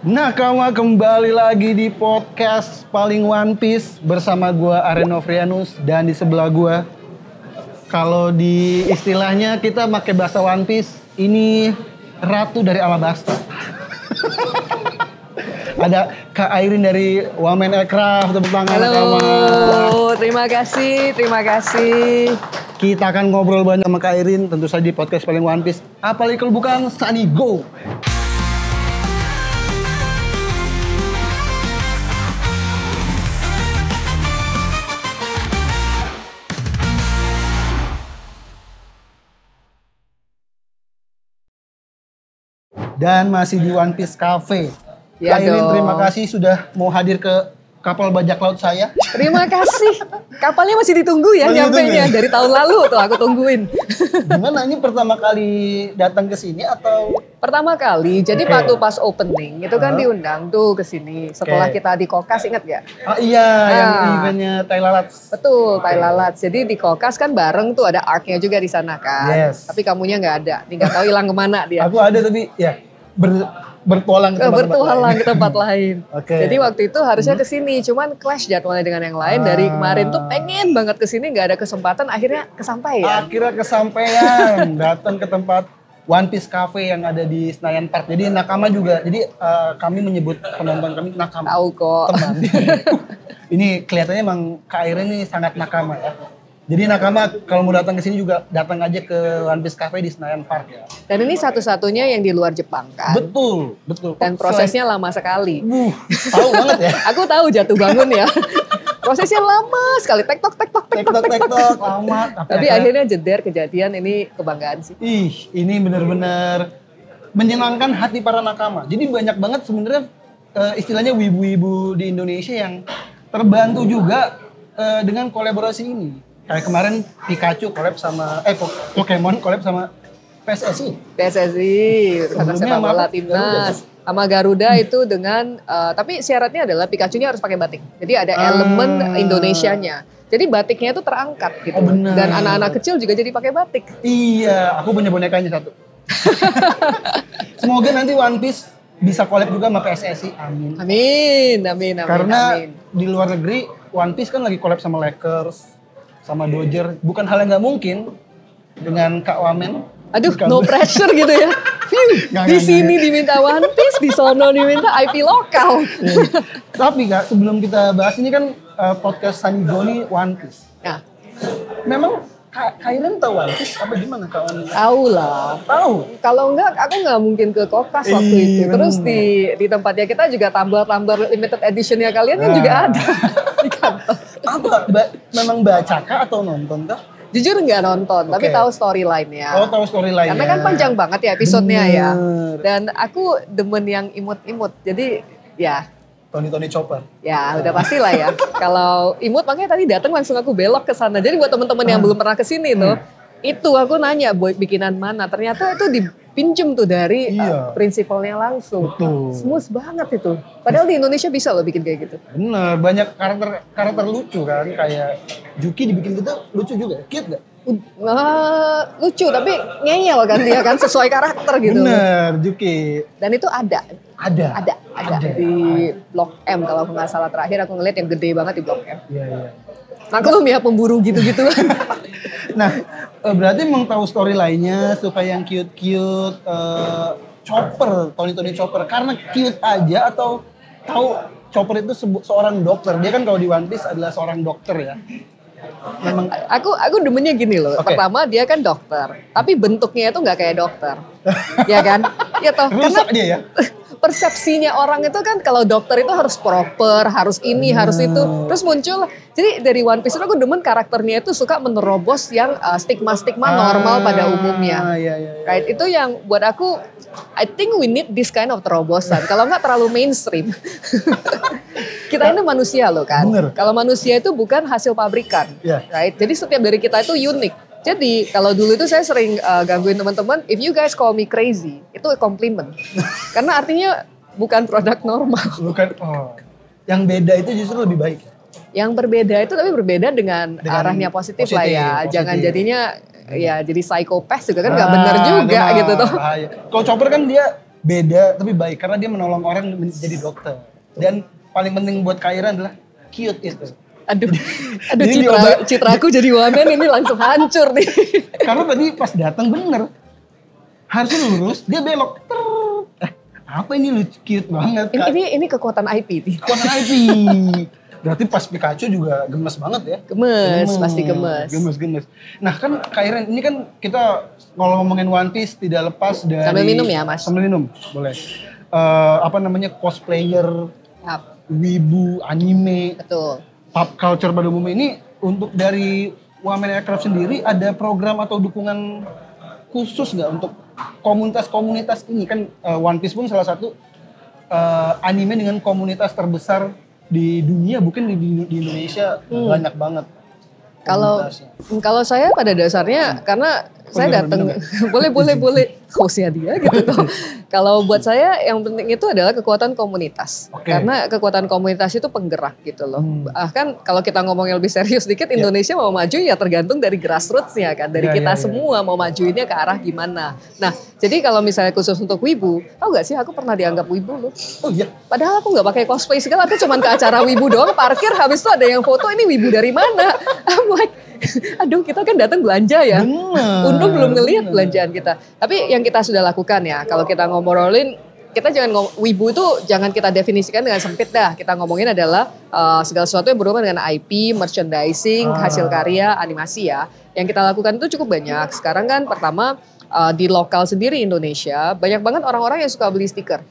Nakama kembali lagi di podcast paling One Piece bersama gua Aren Novrianus dan di sebelah gua kalau di istilahnya kita pakai bahasa One Piece ini ratu dari Alabasta. Ada Kak Airin dari Wamen Aircraft, tepuk tangan. Halo, terima kasih. Kita akan ngobrol banyak sama Kak Airin tentu saja di podcast paling One Piece. Apalagi kalau bukan Sunny Go. Dan masih di One Piece Cafe. Ya Kak Airin, dong. terima kasih sudah mau hadir ke kapal bajak laut saya. Terima kasih. Kapalnya masih ditunggu ya Masih ditunggu nyampenya ya? dari tahun lalu tuh aku tungguin. Gimana, ini pertama kali datang ke sini atau? Pertama kali, jadi Oke. waktu pas opening itu kan diundang tuh ke sini. Setelah Oke. kita di Kokas, ingat gak? Ah iya, yang Ah. eventnya Tai Lalat. Betul, Tai Lalat. Jadi di Kokas kan bareng tuh ada ARC-nya juga di sana kan. Yes. Tapi kamunya nggak ada, nih nggak tahu hilang kemana dia. Aku ada tapi ya bertualang ke tempat-tempat Bertualang lain. ke tempat lain. Oke. Jadi waktu itu harusnya ke sini, cuman clash jadwalnya dengan yang lain. Dari kemarin tuh pengen banget ke sini, nggak ada kesempatan, akhirnya kesampaian. Akhirnya kesampaian datang ke tempat One Piece Cafe yang ada di Senayan Park. Jadi nakama juga. Jadi kami menyebut penonton kami nakama. Tahu kok. Teman. Ini kelihatannya emang Kak Airin ini sangat nakama ya. Jadi nakama kalau mau datang ke sini juga datang aja ke One Piece Cafe di Senayan Park ya. Dan ini satu-satunya yang di luar Jepang kan. Betul. Dan prosesnya lama sekali. Tahu banget ya. Aku tahu jatuh bangun ya. Prosesnya lama sekali, tektok. Tektok lama. Tapi akhirnya jeder kejadian, ini kebanggaan sih. Ini benar-benar menyenangkan hati para nakama. Jadi banyak banget sebenarnya istilahnya wibu-wibu di Indonesia yang terbantu juga dengan kolaborasi ini. Kayak kemarin Pikachu collab sama Pokemon collab sama PSSI. PSSI, Persatuan Sebelumnya Sepak sama Bola apa? Timnas. Sama Garuda itu dengan, tapi syaratnya adalah Pikachu-nya harus pakai batik. Jadi ada elemen Indonesianya. Jadi batiknya itu terangkat gitu. Oh, benar. Dan anak-anak kecil juga jadi pakai batik. Iya, aku punya bonekanya satu. Semoga nanti One Piece bisa collab juga sama PSSI. Amin. Amin. Karena amin. di luar negeri One Piece kan lagi collab sama Lakers, sama Dodger. Bukan hal yang nggak mungkin dengan Kak Wamen. Aduh, Jika- no pressure gitu ya. Nggak, Di nggak, sini diminta One Piece, di sono diminta IP lokal. Tapi Kak, sebelum kita bahas ini kan podcast Sunny Go nih One Piece. Nah, Memang Kak Airin tahu One Piece apa gimana Kak Wamen? tahu lah. Tahu. Kalau enggak, aku nggak mungkin ke Kokas waktu itu. Bener. Terus di tempatnya kita juga tumbler limited editionnya kalian kan juga ada di kantor. Memang baca Kak atau nonton Kak? Jujur nggak nonton, tapi Oke. tahu storyline-nya. Oh, tahu storyline-nya. Karena kan panjang banget ya episodenya ya. Bener. Dan aku demen yang imut-imut. Jadi ya Tony Chopper. udah pasti lah ya. Kalau imut makanya tadi datang langsung aku belok ke sana. Jadi buat teman-teman yang belum pernah ke sini tuh, itu aku nanya buat bikinan mana. Ternyata itu dipinjem tuh dari Iya. prinsipalnya langsung. Betul. Smooth banget itu. Padahal di Indonesia bisa loh bikin kayak gitu. Bener, banyak karakter lucu kan, kayak Juki dibikin gitu lucu juga, cute gak? Lucu tapi ngeyel kan dia kan sesuai karakter gitu. Bener, Juki. Dan itu ada Ada. di Blok M kalau aku nggak salah, terakhir aku ngeliat yang gede banget di Blok M. Iya. Maklum ya pemburu gitu-gitu. Nah, berarti emang tahu story lainnya supaya yang cute-cute Chopper, Tony Chopper. Karena cute aja atau tahu Chopper itu seorang dokter. Dia kan kalau di One Piece adalah seorang dokter ya. Memang aku demennya gini loh. Oke. Pertama dia kan dokter, tapi bentuknya itu nggak kayak dokter. Ya kan? Ya toh. Karena rusak dia ya. persepsinya orang itu kan kalau dokter itu harus proper, harus ini, harus itu. Terus muncul, jadi dari One Piece itu aku demen karakternya itu suka menerobos yang stigma-stigma normal pada umumnya. Iya. Right, itu yang buat aku, I think we need this kind of terobosan. Kalau nggak terlalu mainstream. Kita ini manusia loh kan. Bener. Kalau manusia itu bukan hasil pabrikan. Iya. Right, jadi setiap dari kita itu unik. Jadi kalau dulu itu saya sering gangguin teman-teman, if you guys call me crazy, itu compliment. Karena artinya bukan produk normal. Bukan. Yang beda itu justru lebih baik. Yang berbeda itu tapi berbeda dengan arahnya positif lah ya. positif. Jangan jadinya ya jadi psikopat juga kan nggak bener juga benar, gitu tuh. bahaya. Kalau Chopper kan dia beda tapi baik karena dia menolong orang menjadi dokter. Dan paling penting buat Kak Ira adalah cute itu. Aduh Jadi citra aku jadi wamen ini langsung hancur nih. Karena tadi pas datang bener harusnya lurus, dia belok. Apa ini lucu, cute banget Kak. Ini kekuatan IP nih. Kekuatan IP. Berarti pas Pikachu juga gemes banget ya? Gemes, pasti gemes. Gemes. Nah kan Kak Iren, ini kan kita kalau ngomongin One Piece tidak lepas dari... Sambil minum ya Mas? Sambil minum, boleh. Cosplayer, wibu, anime, betul. Pop culture pada umumnya ini untuk dari Women Aircraft sendiri ada program atau dukungan khusus nggak untuk komunitas-komunitas ini? Kan One Piece pun salah satu anime dengan komunitas terbesar di dunia, bukan di Indonesia banyak banget. Kalau saya pada dasarnya karena saya datang boleh hostnya dia gitu. Kalau buat saya yang penting itu adalah kekuatan komunitas. Karena kekuatan komunitas itu penggerak gitu loh. Bahkan kalau kita ngomongnya lebih serius dikit, Indonesia mau maju ya tergantung dari grassroots-nya kan. Dari kita semua mau majuinnya ke arah gimana. Nah, jadi kalau misalnya khusus untuk wibu, tahu gak sih aku pernah dianggap wibu loh. Oh iya. Padahal aku gak pakai cosplay segala, aku cuma ke acara wibu doang, parkir habis itu ada yang foto, ini wibu dari mana? I'm like, aduh kita kan datang belanja ya. Untung belum ngelihat belanjaan kita. Tapi yang kita sudah lakukan ya, kalau kita ngobrolin, kita jangan wibu itu jangan kita definisikan dengan sempit dah. Kita ngomongin adalah segala sesuatu yang berhubungan dengan IP, merchandising, hasil karya, animasi ya. Yang kita lakukan itu cukup banyak. Sekarang kan pertama di lokal sendiri Indonesia, banyak banget orang-orang yang suka beli stiker.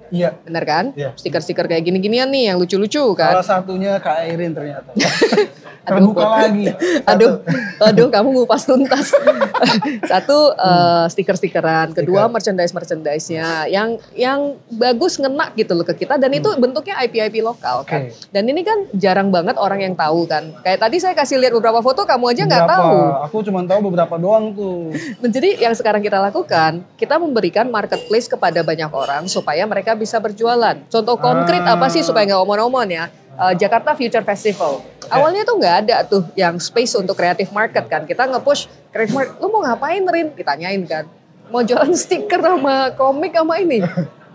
Iya. Bener kan? Iya. Stiker-stiker kayak gini-ginian nih yang lucu-lucu kan. Salah satunya Kak Irin ternyata. Terbuka lagi. Aduh, kamu ngupas tuntas. Satu stiker-stikeran, kedua merchandise-nya yang bagus ngena gitu loh ke kita dan itu bentuknya IP lokal kan. Dan ini kan jarang banget orang yang tahu kan. Kayak tadi saya kasih lihat beberapa foto, kamu aja nggak tahu. Aku cuma tahu beberapa doang tuh. Nah, jadi yang sekarang kita lakukan, kita memberikan marketplace kepada banyak orang supaya mereka bisa berjualan. Contoh konkret apa sih supaya nggak omon-omon ya? Jakarta Future Festival. Awalnya tuh nggak ada tuh yang space untuk creative market kan. Kita nge-push creative market, lu mau ngapain Rin? Ditanyain kan. Mau jualan stiker sama komik sama ini.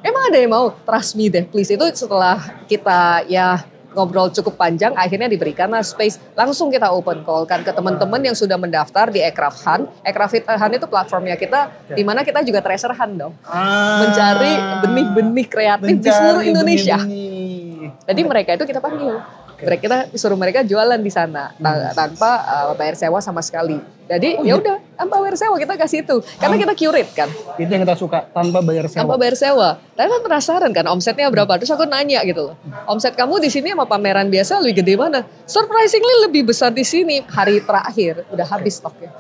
Emang ada yang mau? Trust me deh please. Itu setelah kita ya ngobrol cukup panjang, akhirnya diberikanlah space. Langsung kita open call kan ke teman-teman yang sudah mendaftar di Aircraft Hunt. Aircraft Hunt itu platformnya kita, di mana kita juga treasure hunt dong. Mencari benih-benih kreatif di seluruh Indonesia. Jadi mereka itu kita panggil. Kita suruh mereka jualan di sana tanpa bayar sewa sama sekali. Jadi ya udah tanpa bayar sewa kita kasih itu. Karena kita curate kan. Itu yang kita suka, tanpa bayar sewa. Tanpa bayar sewa. Tapi kan penasaran kan omsetnya berapa. Terus aku nanya gitu loh. Omset kamu di sini sama pameran biasa lebih gede mana? Surprisingly lebih besar di sini. Hari terakhir udah habis stoknya.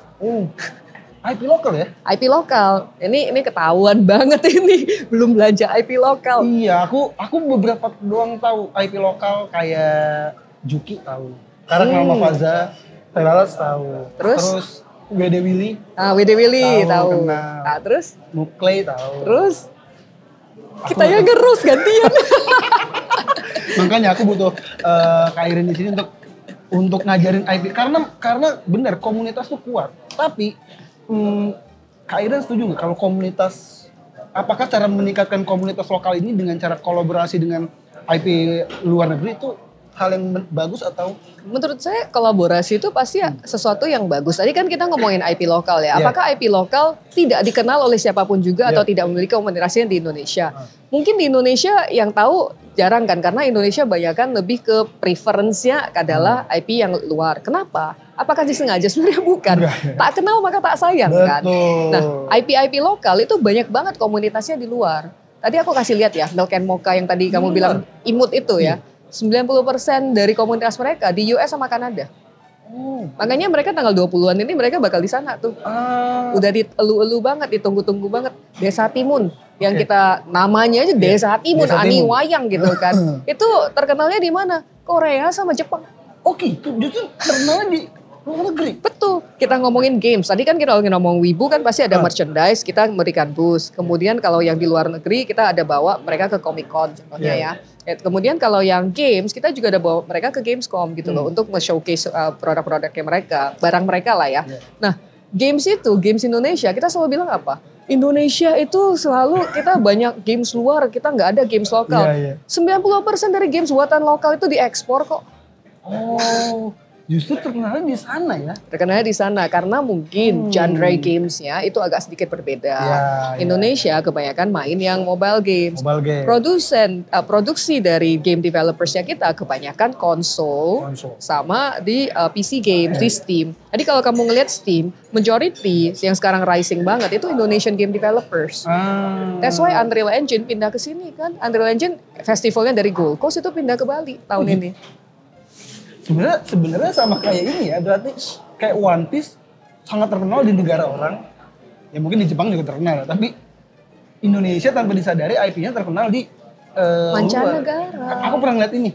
IP lokal ya? IP lokal. Ini ketahuan banget ini. Belum belanja IP lokal. Iya, aku beberapa doang tahu IP lokal kayak Juki tahu. Karena Mama Faza, Teralas tahu. Terus WD Willy. WD Willy tahu. Nah, terus Muklay tahu. Terus kita yang ngerus gantian. Makanya aku butuh Kak Irin di sini untuk ngajarin IP karena benar komunitas tuh kuat. Tapi Kak Ira setuju nggak kalau komunitas, apakah cara meningkatkan komunitas lokal ini dengan cara kolaborasi dengan IP luar negeri itu hal yang bagus atau? Menurut saya kolaborasi itu pasti sesuatu yang bagus. Tadi kan kita ngomongin IP lokal ya. Apakah IP lokal tidak dikenal oleh siapapun juga atau tidak memiliki komunitasnya di Indonesia? Mungkin di Indonesia yang tahu jarang kan, karena Indonesia banyakan lebih ke preference-nya adalah IP yang luar. Kenapa? Apakah disengaja? Sebenarnya bukan. Tak kenal maka tak sayang kan. Nah, IP lokal itu banyak banget komunitasnya di luar. Tadi aku kasih lihat ya, Milk and Mocha yang tadi kamu bilang imut itu ya. 90% dari komunitas mereka di US sama Kanada. Makanya mereka tanggal 20-an ini mereka bakal di sana tuh. Udah dielu-elu banget, ditunggu-tunggu banget. Desa Timun yang kita namanya aja Desa Timun, Ani Wayang gitu kan. Itu terkenalnya di mana? Korea sama Jepang. Itu justru terkenalnya di luar negeri. Betul. Kita ngomongin games. Tadi kan kita lagi ngomong wibu kan pasti ada merchandise, kita memberikan booth. Kemudian kalau yang di luar negeri kita ada bawa mereka ke Comic Con contohnya ya. Kemudian kalau yang games kita juga ada bawa mereka ke Gamescom gitu loh untuk nge-showcase produk-produknya mereka, barang mereka lah ya. Nah, games Indonesia kita selalu bilang apa? Indonesia itu selalu kita banyak games luar, kita nggak ada games lokal. Iya, iya. 90% dari games buatan lokal itu diekspor kok. Oh, justru terkenalnya di sana ya. Terkenalnya di sana karena mungkin genre gamesnya itu agak sedikit berbeda. Ya. Indonesia kebanyakan main yang mobile games. Mobile game. Produksi dari game developersnya kita kebanyakan konsol. Sama di PC games di Steam. Jadi kalau kamu ngelihat Steam, majority yang sekarang rising banget itu Indonesian game developers. That's why Unreal Engine pindah ke sini kan. Unreal Engine festivalnya dari Gold Coast itu pindah ke Bali tahun ini. Sebenarnya sama kayak ini ya, berarti kayak One Piece sangat terkenal di negara orang. Ya mungkin di Jepang juga terkenal, tapi Indonesia tanpa disadari IP-nya terkenal di mancanegara. luar. Aku pernah ngeliat ini,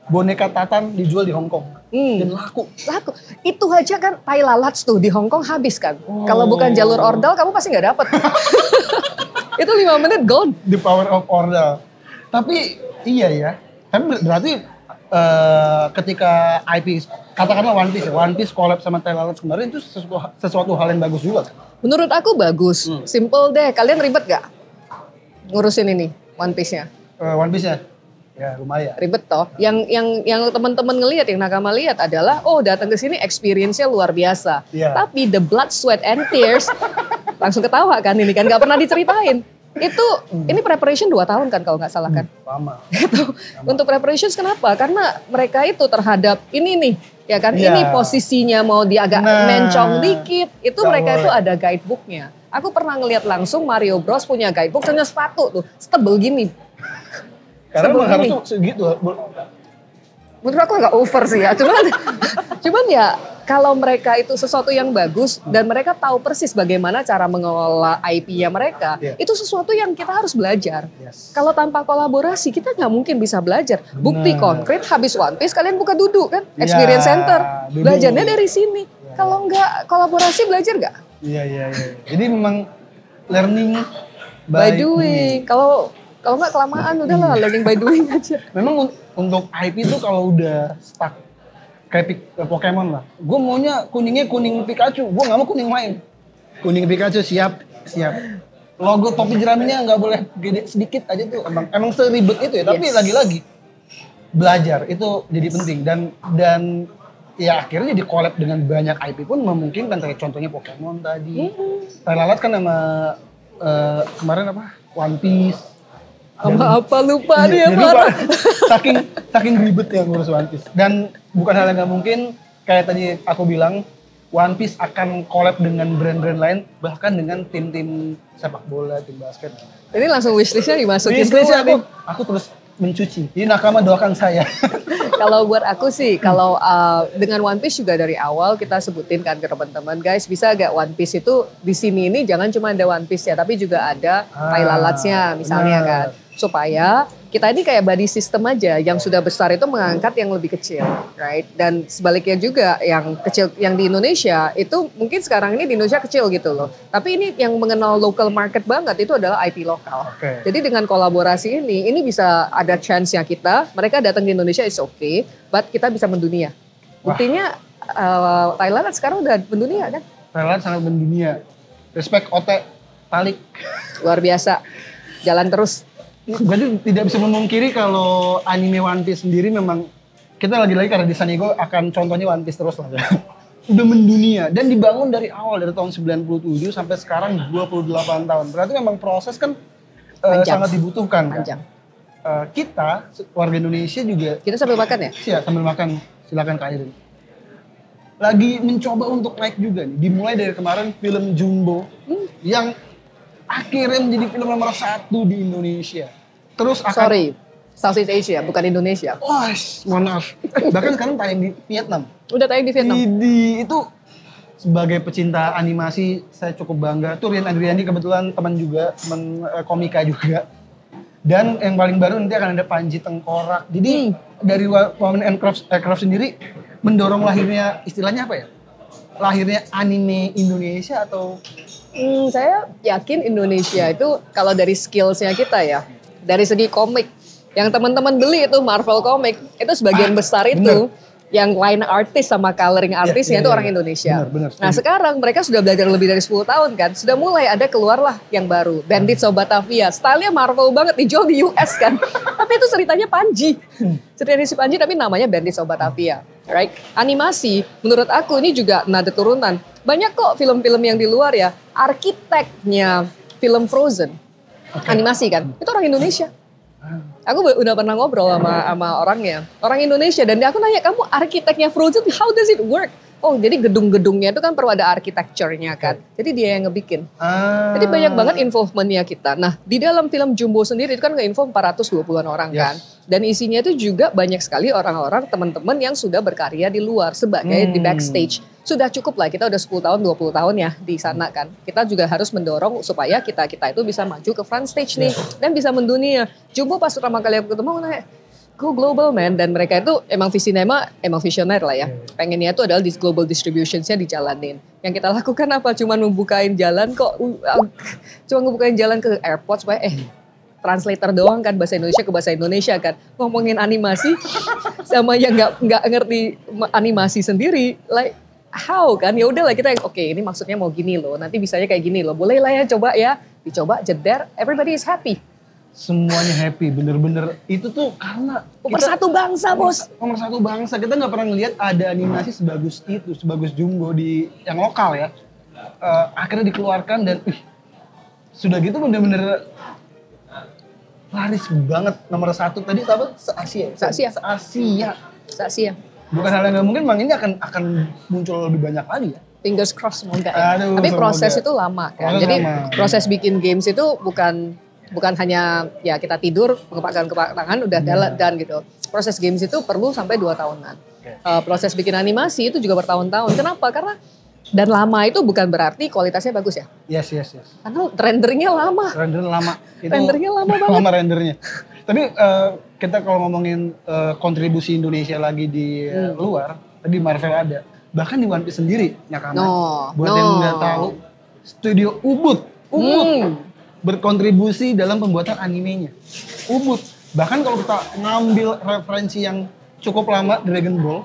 boneka Tatan dijual di Hong Kong dan laku. Itu aja kan tai lalat tuh di Hong Kong habis kan. Kalau bukan jalur ordal kamu pasti nggak dapet. Itu 5 menit gone. The power of ordal. Tapi iya ya, tapi berarti ketika IP, katakanlah One Piece collab sama tai lalat kemarin itu sesuatu hal yang bagus juga kan? Menurut aku bagus, simple deh. Kalian ribet gak ngurusin ini One Piece-nya? One Piece-nya? Ya lumayan. Ribet toh. Yang teman-teman ngelihat, yang nakama lihat adalah, oh datang ke sini experience-nya luar biasa. Yeah. Tapi the blood, sweat, and tears langsung ketawa kan ini kan, gak pernah diceritain. Itu ini preparation 2 tahun kan kalau nggak salah kan. Lama. Itu untuk preparations kenapa? Karena mereka itu terhadap ini nih, ya kan? Iya. Ini posisinya mau dia agak mencong dikit, itu mereka itu ada guidebooknya. Aku pernah ngelihat langsung Mario Bros punya guidebook, punya sepatu tuh, setebel gini. Karena emang harus segitu. Menurut aku agak over sih ya, cuman ya kalau mereka itu sesuatu yang bagus dan mereka tahu persis bagaimana cara mengelola IP-nya mereka, itu sesuatu yang kita harus belajar. Kalau tanpa kolaborasi kita nggak mungkin bisa belajar. Bukti konkret habis One Piece kalian buka duduk kan, Experience Center, belajarnya dari sini. Kalau nggak kolaborasi belajar nggak? Iya. Jadi memang learning by doing. Kalau nggak kelamaan udahlah learning by doing aja. Memang untuk IP itu kalau udah stuck kayak Pokemon lah. Gue maunya kuningnya kuning Pikachu. Gue nggak mau kuning lain. Kuning Pikachu siap. Logo topi jeraminya nggak boleh gede sedikit aja tuh. Emang seribet itu ya. Tapi lagi-lagi belajar itu jadi penting dan ya akhirnya di collab dengan banyak IP pun memungkinkan. Kayak contohnya Pokemon tadi. Tai lalat kan sama kemarin apa? One Piece. Apa lupa dia lupa. saking ribet ya ngurus One Piece. Dan bukan hal yang nggak mungkin, kayak tadi aku bilang, One Piece akan collab dengan brand-brand lain, bahkan dengan tim-tim sepak bola, tim basket. Ini langsung wishlistnya dimasukin Wishlistnya aku terus mencuci. Jadi nakama doakan saya. Kalau buat aku sih, kalau dengan One Piece juga dari awal kita sebutin kan ke teman-teman, guys bisa gak One Piece itu di sini ini jangan cuma ada One Piece ya, tapi juga ada tai lalatnya misalnya kan. Supaya kita ini kayak body system aja, yang sudah besar itu mengangkat yang lebih kecil, right? Dan sebaliknya juga yang kecil, yang di Indonesia itu mungkin sekarang ini di Indonesia kecil gitu loh. Tapi ini yang mengenal local market banget itu adalah IP lokal. Jadi dengan kolaborasi ini bisa ada chance-nya kita, mereka datang di Indonesia is okay, but kita bisa mendunia. Buktinya Thailand sekarang udah mendunia kan? Thailand sangat mendunia. Respect Ote, Talik. Luar biasa, jalan terus. Berarti tidak bisa memungkiri kalau anime One Piece sendiri memang kita lagi-lagi karena di San Diego akan contohnya One Piece terus lah ya. Udah mendunia dan dibangun dari awal dari tahun 97 sampai sekarang 28 tahun. Berarti memang proses kan sangat dibutuhkan. Panjang. Kita warga Indonesia juga. Kita sambil makan ya? Iya sambil makan, silakan Kak Irin. Lagi mencoba untuk naik juga nih. Dimulai dari kemarin film Jumbo yang akhirnya menjadi film nomor 1 di Indonesia. Terus akan... Southeast Asia, bukan Indonesia. Wah, mohon maaf. Bahkan sekarang tayang di Vietnam. Udah tayang di Vietnam? Itu sebagai pecinta animasi, saya cukup bangga. Tuh Rian Adriani kebetulan teman juga, teman komika juga. Dan yang paling baru nanti akan ada Panji Tengkorak. Jadi dari Women and Craft sendiri mendorong lahirnya, istilahnya apa ya? Lahirnya anime Indonesia atau... Saya yakin Indonesia itu kalau dari skillsnya kita ya, dari segi komik, yang teman-teman beli itu Marvel komik, itu sebagian besar itu yang line artis sama coloring artisnya itu orang Indonesia. Benar, Nah sekarang mereka sudah belajar lebih dari 10 tahun kan, sudah mulai ada keluarlah yang baru, Bandits of Batavia, stylenya Marvel banget, dijual di US kan, tapi itu ceritanya Panji, ceritanya si Panji tapi namanya Bandits of Batavia, right? Animasi, menurut aku ini juga nada turunan, banyak kok film-film yang di luar ya, arsiteknya film Frozen, animasi kan, itu orang Indonesia. Aku udah pernah ngobrol sama orangnya, orang Indonesia, dan aku nanya, kamu arsiteknya Frozen, how does it work? Oh, jadi gedung-gedungnya itu kan perlu ada architecture-nya kan. Jadi dia yang ngebikin. Jadi banyak banget involvement-nya kita. Nah, di dalam film Jumbo sendiri itu kan nge-involve 420-an orang kan. Dan isinya itu juga banyak sekali orang-orang, teman-teman yang sudah berkarya di luar sebagai di backstage. Sudah cukup lah, kita udah 10 tahun, 20 tahun ya di sana kan. Kita juga harus mendorong supaya kita itu bisa maju ke front stage nih. Dan bisa mendunia. Jumbo pas pertama kali aku ketemu, aku nanya, go global man, dan mereka itu emang emang visioner lah ya. Pengennya itu adalah global distributionsnya dijalanin. Yang kita lakukan apa? Cuma membukain jalan kok, cuma membukain jalan ke airport supaya translator doang kan bahasa Indonesia ke bahasa Indonesia kan. Ngomongin animasi sama yang nggak ngerti animasi sendiri, like how kan? Ya udahlah kita oke, ini maksudnya mau gini loh, nanti bisanya kayak gini loh. Boleh lah ya coba ya, dicoba jeder, everybody is happy. Semuanya happy, bener-bener itu tuh karena Pemersatu bangsa bos. Pemersatu bangsa, kita nggak pernah ngelihat ada animasi sebagus itu, sebagus Jumbo di yang lokal ya. Akhirnya dikeluarkan dan sudah gitu bener-bener laris banget, nomor 1 tadi apa? Se-Asia. Bukan hal yang nggak mungkin, Bang, ini akan muncul lebih banyak lagi ya. Fingers crossed semoga ya. Tapi proses itu lama kan. Jadi proses bikin games itu bukan hanya ya kita tidur kepakan tangan udah dan gitu. Proses games itu perlu sampai 2 tahunan. Proses bikin animasi itu juga bertahun-tahun. Kenapa? Karena dan lama itu bukan berarti kualitasnya bagus ya. Yes. Karena renderingnya lama. Rendernya lama banget. Lama rendernya. Tapi kita kalau ngomongin kontribusi Indonesia lagi di luar, tadi Marvel ada. Bahkan di One Piece sendiri, Nakama. Buat yang nggak tahu, studio Ubud berkontribusi dalam pembuatan animenya. Ubud. Bahkan kalau kita ngambil referensi yang cukup lama, Dragon Ball,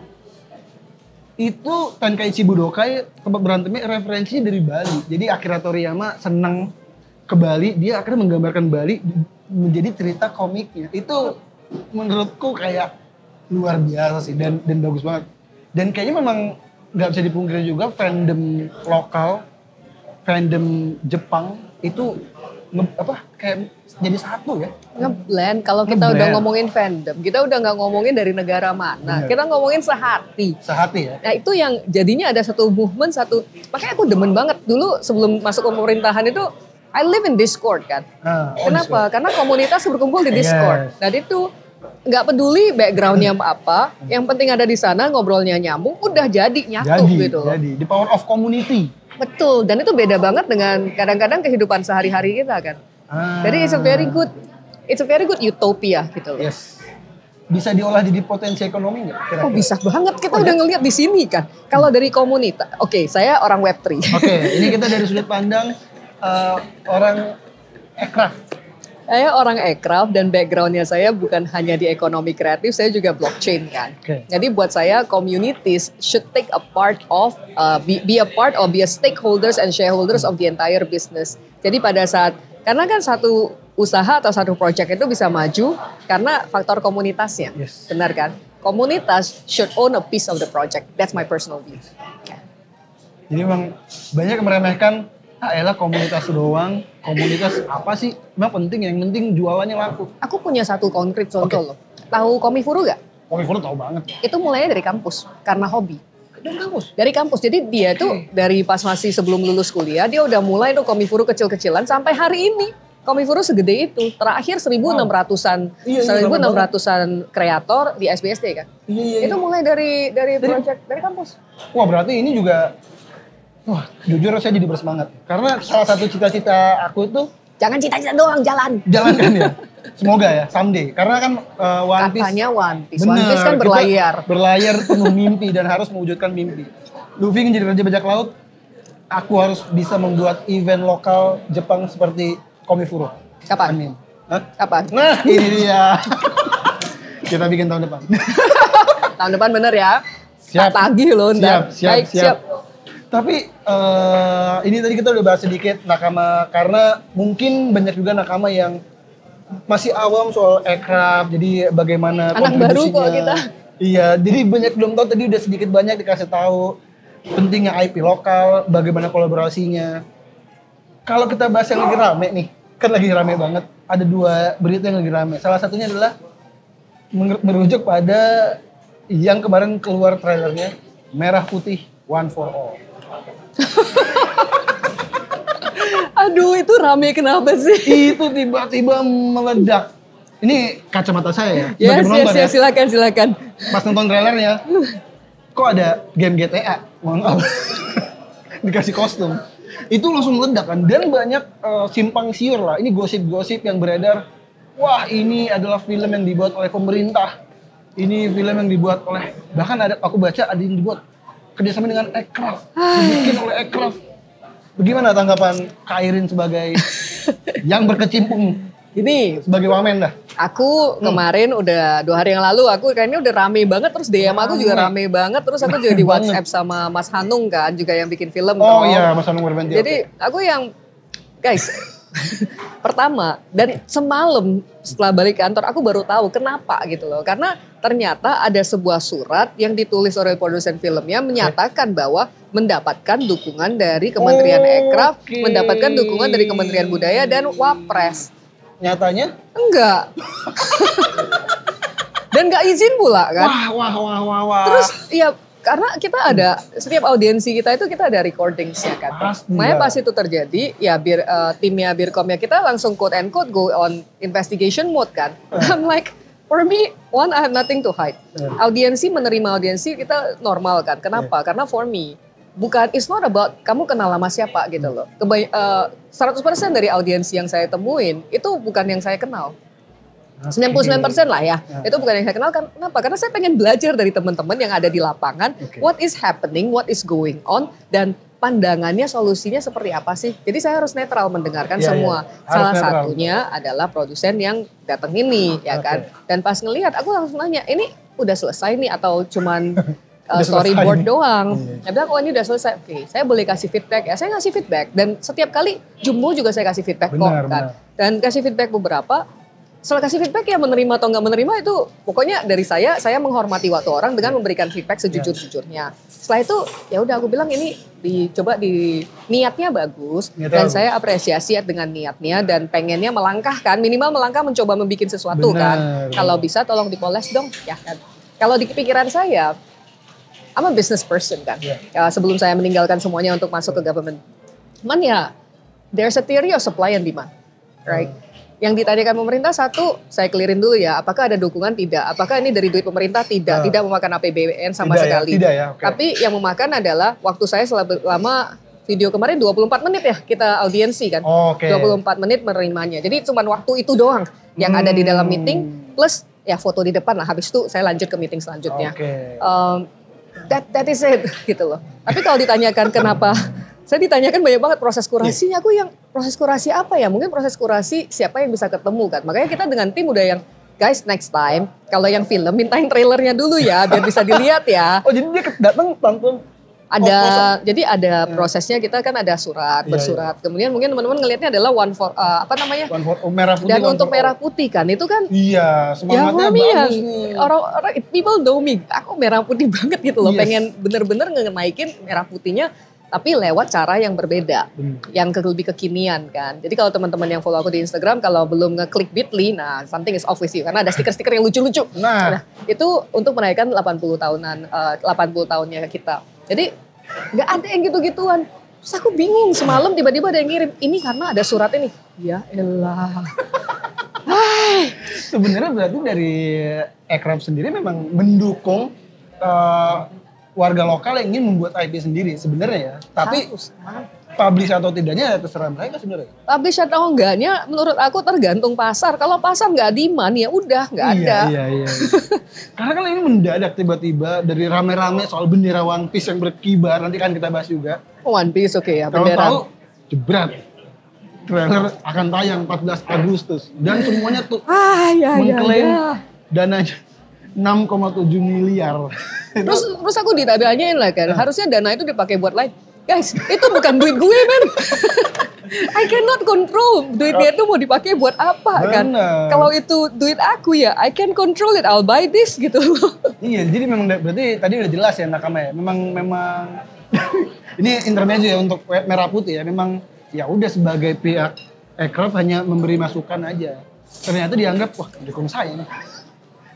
itu Tenkaichi Budokai tempat berantemnya referensinya dari Bali. Jadi Akira Toriyama senang ke Bali, dia akhirnya menggambarkan Bali menjadi cerita komiknya. Itu menurutku kayak luar biasa sih dan bagus banget. Dan kayaknya memang nggak bisa dipungkiri juga fandom lokal, fandom Jepang itu kayak jadi satu ya. Ngeblend. Kalau kita udah ngomongin fandom, kita udah nggak ngomongin dari negara mana. Bener. Kita ngomongin sehati. Sehati ya. Nah itu yang jadinya ada satu movement, makanya aku demen banget dulu sebelum masuk ke pemerintahan itu, I live in Discord kan. Kenapa? Discord. Karena komunitas berkumpul di Discord. Dan itu nggak peduli backgroundnya apa, yang penting ada di sana, ngobrolnya nyambung, udah jadi nyatu gitu. Jadi, the power of community. Betul, dan itu beda banget dengan kadang-kadang kehidupan sehari-hari kita kan. Jadi it's a very good utopia gitu loh. Yes. Bisa diolah jadi potensi ekonomi nggak? Oh bisa banget, kita udah ngelihat di sini kan. Kalau dari komunitas, saya orang Web3. Ini kita dari sudut pandang orang aircraft. Saya orang aircraft dan backgroundnya saya bukan hanya di ekonomi kreatif, saya juga blockchain kan. Jadi buat saya communities should take a part of, be a stakeholders and shareholders of the entire business. Jadi pada saat, karena kan satu usaha atau satu project itu bisa maju karena faktor komunitasnya, benar kan? Komunitas should own a piece of the project. That's my personal view. Jadi memang banyak yang meremehkan. Elah komunitas doang, komunitas apa sih? Memang penting, yang penting jualannya laku. Aku punya satu konkret contoh loh. Tahu Komifuru gak? Komifuru tahu banget. Itu mulainya dari kampus, karena hobi. Dari kampus? Dari kampus, jadi dia tuh dari pas masih sebelum lulus kuliah, dia udah mulai tuh Komifuru kecil-kecilan sampai hari ini. Komifuru segede itu, terakhir 1.600-an, 1.600-an kreator di SBSD kan. Itu mulai dari project, dari kampus. Wah berarti ini juga... Wah, jujur saya jadi bersemangat. Karena salah satu cita-cita aku itu... Jangan cita-cita doang, jalan. Jalan kan ya? Semoga ya, someday. Karena kan One Piece... Katanya One Piece. Bener, One Piece kan berlayar. Berlayar penuh mimpi dan harus mewujudkan mimpi. Luffy ingin jadi raja bajak laut. Aku harus bisa membuat event lokal Jepang seperti Komifuru. Kapan? Amin. Kapan? Nah, ini dia. Kita bikin tahun depan. Tahun depan bener ya. Siap. Tagih loh ntar. Baik, siap. Tapi ini tadi kita udah bahas sedikit nakama, karena mungkin banyak juga nakama yang masih awam soal aircraft, jadi bagaimana Anak baru kok kontribusinya. kita. Iya, jadi banyak belum tahu, tadi udah sedikit banyak dikasih tahu pentingnya IP lokal, bagaimana kolaborasinya. Kalau kita bahas yang lagi rame nih, kan lagi rame banget, ada 2 berita yang lagi rame. Salah satunya adalah merujuk pada yang kemarin keluar trailernya, Merah Putih One for All. Aduh, itu rame kenapa sih? Itu tiba-tiba meledak. Ini kacamata saya ya, sebagai penonton ya. Silakan. Pas nonton trailernya, kok ada game GTA? Mohon maaf. Dikasih kostum. Itu langsung meledak kan. Dan banyak simpang siur lah. Ini gosip-gosip yang beredar. Wah, ini adalah film yang dibuat oleh pemerintah. Ini film yang dibuat oleh, bahkan aku baca ada yang dibuat kerjasama dengan Aircraft. Dibikin oleh Aircraft. Bagaimana tanggapan Kak Irin sebagai yang berkecimpung Ini sebagai wamen dah? aku kemarin udah 2 hari yang lalu aku kayaknya udah rame banget, terus DM aku juga rame banget, terus aku juga di WhatsApp sama Mas Hanung kan juga yang bikin film. Oh iya, Mas Hanung Barbantio. Jadi aku yang guys pertama dan semalam setelah balik kantor aku baru tahu kenapa gitu loh, karena ternyata ada sebuah surat yang ditulis oleh produsen filmnya menyatakan bahwa mendapatkan dukungan dari Kementerian Aircraft, mendapatkan dukungan dari Kementerian Budaya dan Wapres. Nyatanya? Enggak. Dan nggak izin pula kan. Wah. Terus ya karena kita ada setiap audiensi kita itu kita ada recordings ya kan. Pasti, Makanya ya. pas itu terjadi ya timnya Birkomnya kita langsung quote and quote go on investigation mode kan. I'm like for me one I have nothing to hide. Audiensi menerima audiensi kita normal kan. Kenapa? Karena for me bukan, it's not about kamu kenal sama siapa gitu loh. 100% dari audiensi yang saya temuin itu bukan yang saya kenal. 99% lah ya. Itu bukan yang saya kenal. Kenapa? Karena saya pengen belajar dari teman-teman yang ada di lapangan. What is happening, what is going on, dan pandangannya, solusinya seperti apa sih. Jadi saya harus netral mendengarkan semua. Salah satunya adalah produsen yang datang ini ya kan. Dan pas ngelihat aku langsung nanya, ini udah selesai nih atau cuman storyboard doang. Saya bilang, oh ini udah selesai. Oke, saya boleh kasih feedback ya. Saya ngasih feedback. Dan setiap kali Jumbo juga saya kasih feedback kok kan. Dan kasih feedback beberapa. Setelah kasih feedback ya menerima atau nggak menerima itu pokoknya dari saya menghormati waktu orang dengan memberikan feedback sejujur-jujurnya. Setelah itu ya udah aku bilang ini dicoba di niatnya bagus dan saya apresiasi dengan niatnya dan pengennya melangkahkan, minimal melangkah mencoba membuat sesuatu kan. Kalau bisa tolong dipoles dong ya kan. Kalau di pikiran saya I'm a business person kan. Sebelum saya meninggalkan semuanya untuk masuk ke government. Cuman ya there's a theory of supply and demand. Right? Yang ditanyakan pemerintah satu, saya clearin dulu ya, apakah ada dukungan? Tidak. Apakah ini dari duit pemerintah? Tidak. Tidak memakan APBN sama sekali. Tidak ya, okay. Tapi yang memakan adalah waktu saya selama video kemarin 24 menit ya kita audiensi kan. 24 menit menerimanya. Jadi cuma waktu itu doang yang ada di dalam meeting plus ya foto di depan lah. Habis itu saya lanjut ke meeting selanjutnya. That is it gitu loh. Tapi kalau ditanyakan kenapa, saya ditanyakan banyak banget proses kurasinya. Aku yang proses kurasi apa ya? Mungkin proses kurasi siapa yang bisa ketemu kan. Makanya kita dengan tim udah yang guys next time kalau yang film mintain trailernya dulu ya biar bisa dilihat ya. Oh jadi dia datang tanpa ada jadi ada prosesnya, kita kan ada surat bersurat. Kemudian mungkin teman-teman ngelihatnya adalah one for merah putih. Dan untuk merah putih kan itu kan iya semangatnya bagus nih. Orang people know me, aku merah putih banget gitu loh. Pengen bener-bener ngenaikin merah putihnya tapi lewat cara yang berbeda, yang lebih kekinian kan. Jadi kalau teman-teman yang follow aku di Instagram kalau belum ngeklik Bitly, nah something is off with you karena ada stiker-stiker yang lucu-lucu. Nah, itu untuk merayakan 80 tahunnya kita. Jadi nggak ada yang gitu-gituan. Terus aku bingung semalam tiba-tiba ada yang ngirim ini karena ada surat ini. Ya elah. Sebenarnya berarti dari Aircraft sendiri memang mendukung warga lokal yang ingin membuat IP sendiri sebenarnya ya. Tapi publish atau tidaknya ya terserah mereka sebenarnya. Publish atau enggaknya menurut aku tergantung pasar. Kalau pasar nggak demand ya udah nggak ada. Iya. Karena kan ini mendadak tiba-tiba dari rame-rame soal bendera One Piece yang berkibar. Nanti kan kita bahas juga. One Piece oke ya kalau bendera. Tahu jebret. Trailer akan tayang 14 Agustus dan semuanya tuh mengklaim dananya 6,7 miliar. Terus aku ditanyain lah kan, harusnya dana itu dipakai buat lain. Guys, itu bukan duit gue men. I cannot control duitnya itu mau dipakai buat apa kan. Bener. Kalau itu duit aku ya, I can control it, I'll buy this gitu loh. Iya, jadi memang berarti tadi udah jelas ya Nakama ya. Memang ini intermezzo ya untuk Merah Putih ya. Memang ya udah sebagai pihak aircraft hanya memberi masukan aja. Ternyata dianggap wah dukung saya nih.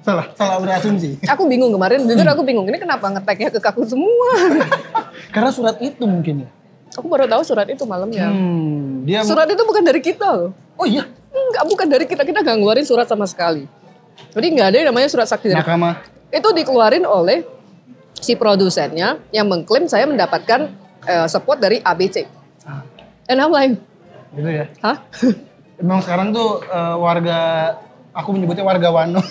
Salah berasumsi. Aku bingung kemarin, jujur aku bingung. Ini kenapa ngeteknya ke aku semua? Karena surat itu mungkin ya. Aku baru tahu surat itu malamnya. Surat itu bukan dari kita loh. Oh iya? Enggak, bukan dari kita. Kita nggak ngeluarin surat sama sekali. Jadi nggak ada yang namanya surat sakti dari Nakama. Itu dikeluarin oleh si produsennya yang mengklaim saya mendapatkan support dari ABC. And I'm like, Gitu ya. hah? Memang sekarang tuh warga, aku menyebutnya warga Wano,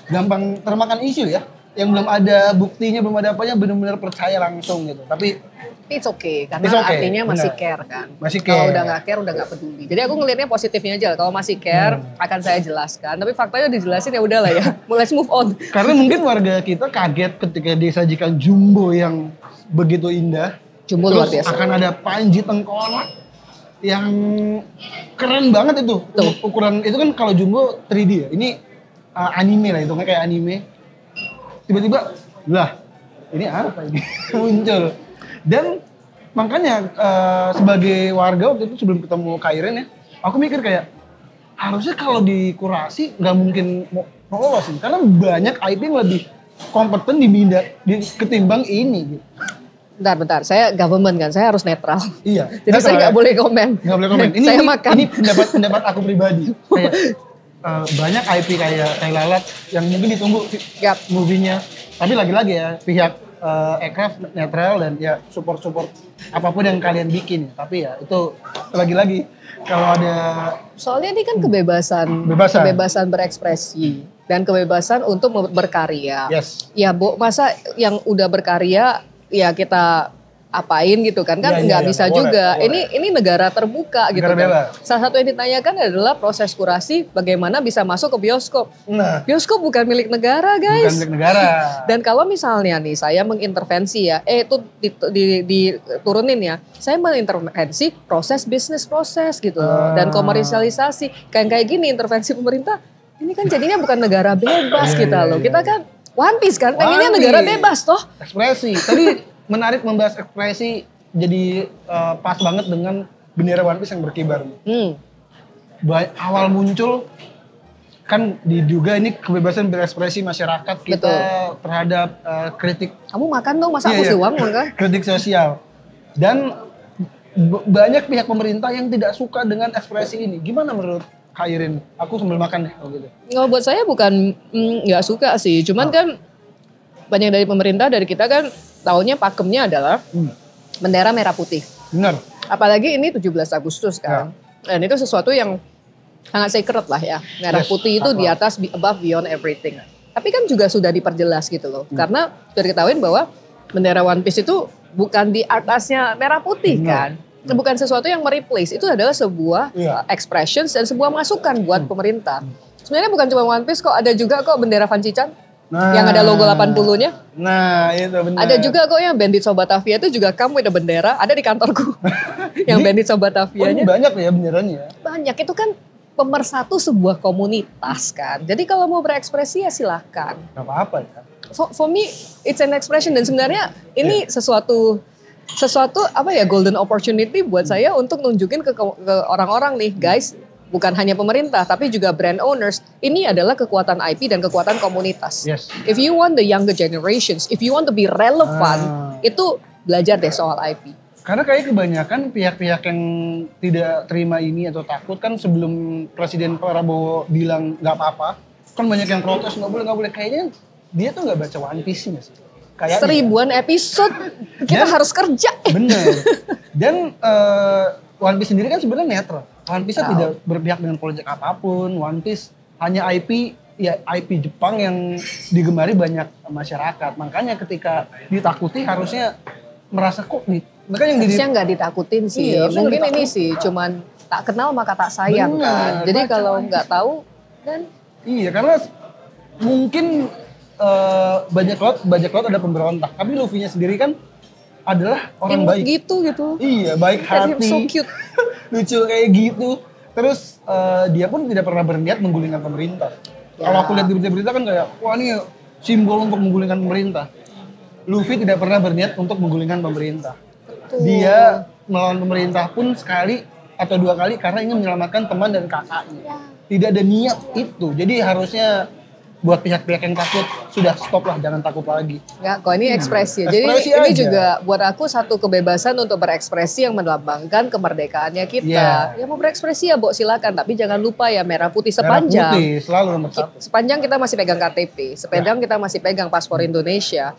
gampang termakan isu ya. Yang belum ada buktinya, belum ada apanya, benar-benar percaya langsung gitu. Tapi It's okay, karena It's okay, artinya masih benar. care kan. Masih Kalau care. udah nggak care, udah nggak peduli. Jadi aku ngelihatnya positifnya aja. Kalau masih care, akan saya jelaskan. Tapi faktanya dijelasin ya udahlah ya. Let's move on. karena mungkin warga kita kaget ketika disajikan jumbo yang begitu indah. Jumbo luar Terus biasa. akan ada panji tengkorak yang keren banget itu. Tuh. Ukuran itu kan kalau jumbo 3D ya. Ini anime lah, itu kayak anime. Tiba-tiba, lah ini apa ini? Muncul. Dan makanya sebagai warga waktu itu sebelum ketemu Kak Iren ya, aku mikir kayak harusnya kalau dikurasi nggak mungkin mau lolos sih. Karena banyak IP yang lebih kompeten ketimbang ini gitu. Bentar. Saya government kan, saya harus netral. Iya. Jadi saya nggak boleh komen. Nggak boleh komen. Saya makan. Ini pendapat aku pribadi. Kayak banyak IP kayak Lalat yang mungkin ditunggu Yap. movie-nya. Tapi lagi-lagi ya pihak aircraft netral dan ya support apapun yang kalian bikin. Tapi ya itu lagi-lagi kalau ada Soalnya ini kan kebebasan berekspresi dan kebebasan untuk berkarya. yes. Ya, masa yang udah berkarya ya kita apain gitu kan Iya, nggak bisa boleh, juga. boleh. Ini negara terbuka gitu Negara kan. bebas. Salah satu yang ditanyakan adalah proses kurasi bagaimana bisa masuk ke bioskop. Nah, Bioskop bukan milik negara, bukan guys. milik negara. Dan kalau misalnya nih saya mengintervensi ya, itu diturunin ya. Saya mengintervensi bisnis proses gitu loh. Dan komersialisasi. Kayak gini intervensi pemerintah, ini kan jadinya bukan negara bebas kita loh. Kita kan One Piece kan, pengennya One negara Piece. bebas toh. Ekspresi. Tadi menarik membahas ekspresi jadi pas banget dengan bendera One Piece yang berkibar. Awal muncul kan diduga ini kebebasan berekspresi masyarakat kita Betul. terhadap kritik Kamu makan dong, masa Iya, aku iya. suang makan? kritik sosial dan banyak pihak pemerintah yang tidak suka dengan ekspresi ini. Gimana menurut Kak Irin? Aku sambil makan deh kalau gitu. Kalau buat saya bukan nggak suka sih, cuman kan banyak dari pemerintah, dari kita kan taunya pakemnya adalah bendera merah putih. Benar. Apalagi ini 17 Agustus kan. Dan itu sesuatu yang sangat sacred lah ya. Merah Yes, putih itu di atas, above, beyond everything. Tapi kan juga sudah diperjelas gitu loh. Karena sudah diketahui bahwa bendera One Piece itu bukan di atasnya merah putih kan. Bukan sesuatu yang mereplace. Itu adalah sebuah expressions dan sebuah masukan buat pemerintah. Sebenarnya bukan cuma One Piece kok, ada juga kok bendera Vancichan. Yang ada logo 80-nya. Nah, itu benar. Ada juga kok yang Bandit Sobat Batavia itu juga kamu ada bendera, ada di kantorku. Yang Bandit Sobat Oh, Batavianya. ini banyak ya benderanya. Banyak, itu kan pemersatu sebuah komunitas kan. Jadi kalau mau berekspresi ya silahkan. Gak apa-apa ya. For me, it's an expression. Dan sebenarnya ini sesuatu apa ya, golden opportunity buat saya untuk nunjukin ke orang-orang nih, guys. Bukan hanya pemerintah, tapi juga brand owners. Ini adalah kekuatan IP dan kekuatan komunitas. Yes. If you want the younger generations, if you want to be relevant, itu belajar deh soal IP. Karena kayak kebanyakan pihak-pihak yang tidak terima ini atau takut kan sebelum Presiden Prabowo bilang nggak apa-apa, kan banyak yang protes nggak boleh. Kayaknya dia tuh nggak baca One Piece nggak sih? Kayaknya. 1000-an episode kita harus kerja. Bener. Dan One Piece sendiri kan sebenarnya netral. One Piece tidak berpihak dengan politik apapun. One Piece hanya IP, ya IP Jepang yang digemari banyak masyarakat. Makanya ketika ditakuti harusnya merasa kok nih. Mereka yang Harusnya nggak ditakutin sih. Iya, harusnya Mungkin nggak ini ditakutin. sih, cuman tak kenal maka tak sayang Bener, kan. Jadi baca kalau aja. nggak tahu kan Iya, karena mungkin bajak laut ada pemberontak. Tapi Luffy-nya sendiri kan adalah orang Imut baik. gitu. Iya, baik And him hati. so cute. Lucu kayak gitu. Terus dia pun tidak pernah berniat menggulingkan pemerintah. Ya. Kalau aku lihat di berita-berita kan kayak, wah ini simbol untuk menggulingkan pemerintah. Luffy tidak pernah berniat untuk menggulingkan pemerintah. Betul. Dia melawan pemerintah pun sekali atau 2 kali karena ingin menyelamatkan teman dan kakaknya. Ya. Tidak ada niat itu. Jadi harusnya buat pihak-pihak yang takut, sudah stop lah, jangan takut lagi. Enggak kok, ini ekspresi. Jadi Ekspresi ini aja. juga buat aku satu kebebasan untuk berekspresi yang melambangkan kemerdekaannya kita. Iya. Ya mau berekspresi ya, Bo, silakan. Tapi jangan lupa ya merah putih Merah sepanjang. putih selalu nomor 1. Sepanjang kita masih pegang KTP, sepanjang kita masih pegang paspor Indonesia,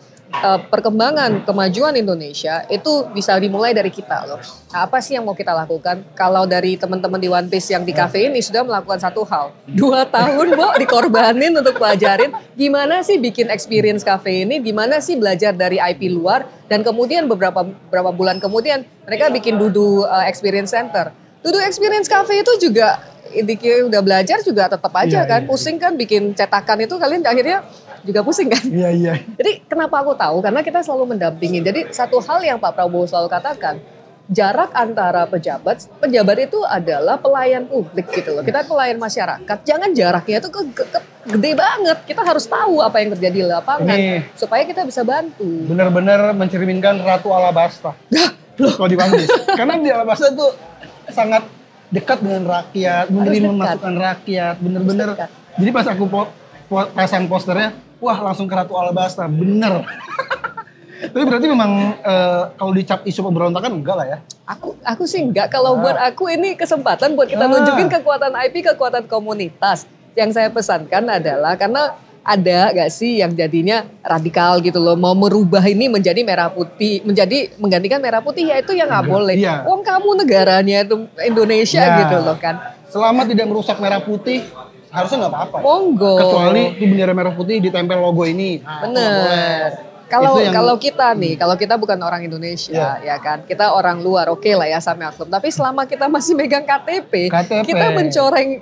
perkembangan kemajuan Indonesia itu bisa dimulai dari kita loh. Nah, apa sih yang mau kita lakukan? Kalau dari teman-teman di One Piece yang di cafe ini sudah melakukan satu hal, 2 tahun Bo dikorbanin untuk pelajarin gimana sih bikin experience cafe ini, gimana sih belajar dari IP luar, dan kemudian beberapa bulan kemudian mereka bikin Dudu Experience Center. Dudu Experience Cafe itu juga dikira udah belajar juga tetap aja Iya, kan, iya. pusing kan bikin cetakan itu, kalian akhirnya juga pusing kan. Iya. Jadi kenapa aku tahu? Karena kita selalu mendampingi. Jadi satu hal yang Pak Prabowo selalu katakan, jarak antara pejabat itu adalah pelayan publik gitu loh. Kita pelayan masyarakat, jangan jaraknya itu gede banget. Kita harus tahu apa yang terjadi di lapangan supaya kita bisa bantu. Benar-benar mencerminkan Ratu Alabasta. Kalau di One Piece. Karena di Alabasta itu sangat dekat dengan rakyat, menerima dekat. masukan rakyat, bener-bener. Harus dekat. Jadi pas aku pasang posternya, wah langsung ke Ratu Alabasta, bener. Tapi berarti memang kalau dicap isu pemberontakan enggak lah ya? Aku sih enggak. Kalau buat aku ini kesempatan buat kita nunjukin kekuatan IP, kekuatan komunitas. Yang saya pesankan adalah karena ada gak sih yang jadinya radikal gitu loh, mau merubah ini menjadi merah putih, menggantikan merah putih, ya itu yang nggak boleh. Iya. Wong kamu negaranya itu Indonesia Ya. gitu loh kan. Selama tidak merusak merah putih, harusnya nggak apa-apa. Monggo. Kecuali di bendera merah putih ditempel logo ini. Nah, itu nggak boleh. Bener. Kalau Itu yang- kalau kita nih, kalau kita bukan orang Indonesia, ya kan, kita orang luar, oke lah ya sama aklum. Tapi selama kita masih megang KTP, kita mencoreng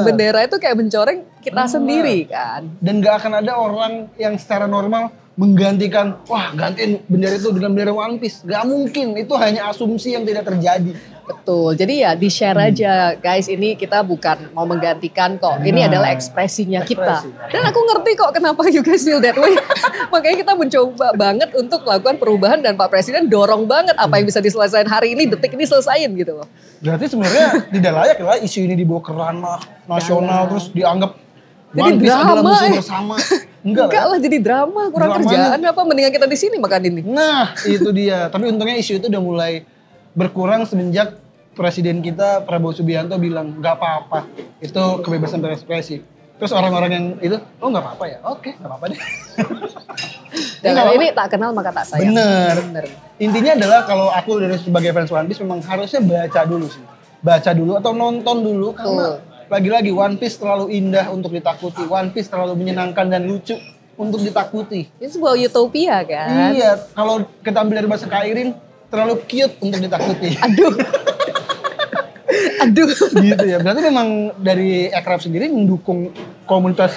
bendera itu kayak mencoreng kita sendiri kan. Dan gak akan ada orang yang secara normal menggantikan, wah gantiin bendera itu dengan bendera One Piece. Gak mungkin, itu hanya asumsi yang tidak terjadi. Betul, jadi ya di-share aja guys, ini kita bukan mau menggantikan kok, ini adalah ekspresinya kita. Dan aku ngerti kok kenapa you guys feel that way. Makanya kita mencoba banget untuk melakukan perubahan dan Pak Presiden dorong banget apa yang bisa diselesaikan hari ini, detik ini selesain gitu loh. Berarti sebenarnya tidak layak lah isu ini dibawa ke ranah nasional terus dianggap Jadi One Piece adalah drama, musuh bersama. Enggak lah jadi drama, kurang Dramanya. kerjaan apa, mendingan kita di sini makan ini. Nah, itu dia. Tapi untungnya isu itu udah mulai berkurang semenjak Presiden kita Prabowo Subianto bilang nggak apa-apa, itu kebebasan berekspresi. Terus orang-orang yang itu, oh nggak apa-apa ya, oke nggak apa-apa deh. Dan nggak ini tak kenal maka tak sayang. Bener. Intinya adalah kalau aku dari sebagai fans One Piece memang harusnya baca dulu sih, baca dulu atau nonton dulu karena lagi-lagi One Piece terlalu indah untuk ditakuti, One Piece terlalu menyenangkan dan lucu untuk ditakuti. Ini sebuah utopia kan. Iya, kalau kita ambil dari bahasa Kairin terlalu cute untuk ditakuti. Aduh. Gitu ya. Berarti memang dari Akrab sendiri mendukung komunitas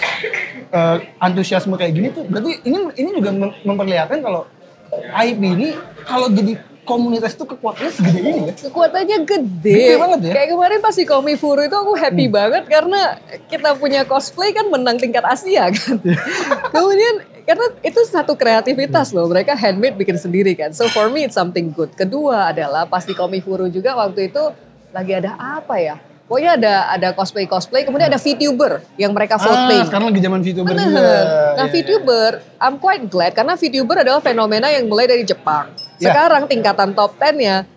antusiasme kayak gini tuh. Berarti ini juga memperlihatkan kalau IP ini kalau jadi komunitas itu kekuatannya segede ini ya. Kekuatannya gede. Gede banget ya. Kayak kemarin pas di Komifuru itu aku happy banget karena kita punya cosplay kan menang tingkat Asia kan. Kemudian karena itu satu kreativitas loh, mereka handmade bikin sendiri kan. So for me it's something good. Kedua adalah pas di Komifuru juga waktu itu lagi ada apa ya? Pokoknya ada cosplay, kemudian ada VTuber yang mereka voting. Sekarang lagi zaman VTuber Bener. juga. Nah VTuber, I'm quite glad karena VTuber adalah fenomena yang mulai dari Jepang. Ya. Sekarang tingkatan top 10-nya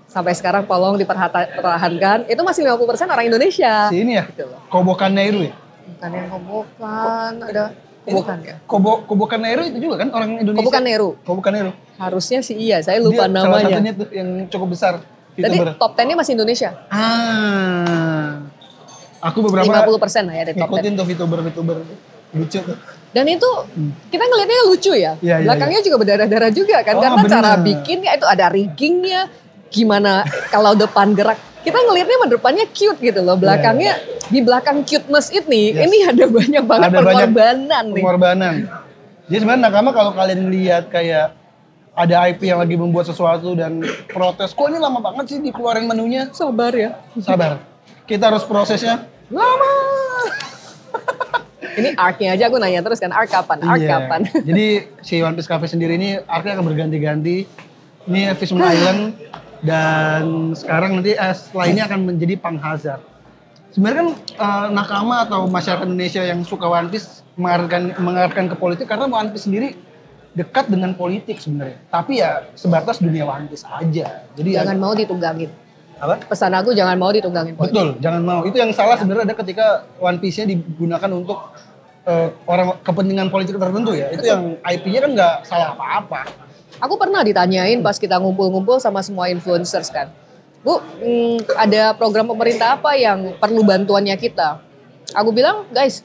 sampai sekarang tolong dipertahankan, itu masih 50% orang Indonesia. Si ini ya, Gitu loh. Kobokan Nairu ya? Bukan yang Kobokan, ada Kobokan ya? Kobokan Nairu itu juga kan orang Indonesia? Kobokan Nairu. Kobokan Nairu. Harusnya sih iya, saya lupa Dia namanya. salah satunya tuh yang cukup besar. Tadi VTuber. top 10-nya masih Indonesia. Aku beberapa 50% lah ya dari top 10. ngikutin tuh VTuber lucu tuh. Dan itu kita ngelihatnya lucu ya. Iya, iya, Belakangnya juga berdarah-darah juga kan. Oh, Karena bener. cara bikinnya itu ada riggingnya. Gimana kalau depan gerak. Kita ngelihatnya depannya cute gitu loh. Belakangnya di belakang cuteness ini ada banyak banget Ada banyak pengorbanan nih. Pengorbanan. Jadi sebenarnya nakama kalau kalian lihat kayak ada IP yang lagi membuat sesuatu dan protes, kok ini lama banget sih dikeluarin menunya? Sabar ya. Sabar. Kita harus prosesnya lama. Ini arc-nya aja aku nanya terus kan, arc kapan? Arc Iya. kapan? Jadi si One Piece Cafe sendiri ini arc-nya akan berganti-ganti. Ini Fishman Island dan sekarang nanti setelah ini akan menjadi Pang Hazard. Sebenarnya kan nakama atau masyarakat Indonesia yang suka One Piece mengarahkan ke politik karena One Piece sendiri dekat dengan politik sebenarnya. Tapi ya sebatas dunia One Piece aja. Jadi Jangan mau ditunggangin. apa? Pesan aku jangan mau ditunggangin politik. Betul, jangan mau. Itu yang salah sebenarnya ada ketika One Piece-nya digunakan untuk orang kepentingan politik tertentu ya. Itu yang IP-nya kan nggak salah apa-apa. Aku pernah ditanyain pas kita ngumpul-ngumpul sama semua influencers kan. Bu, ada program pemerintah apa yang perlu bantuannya kita? Aku bilang, guys,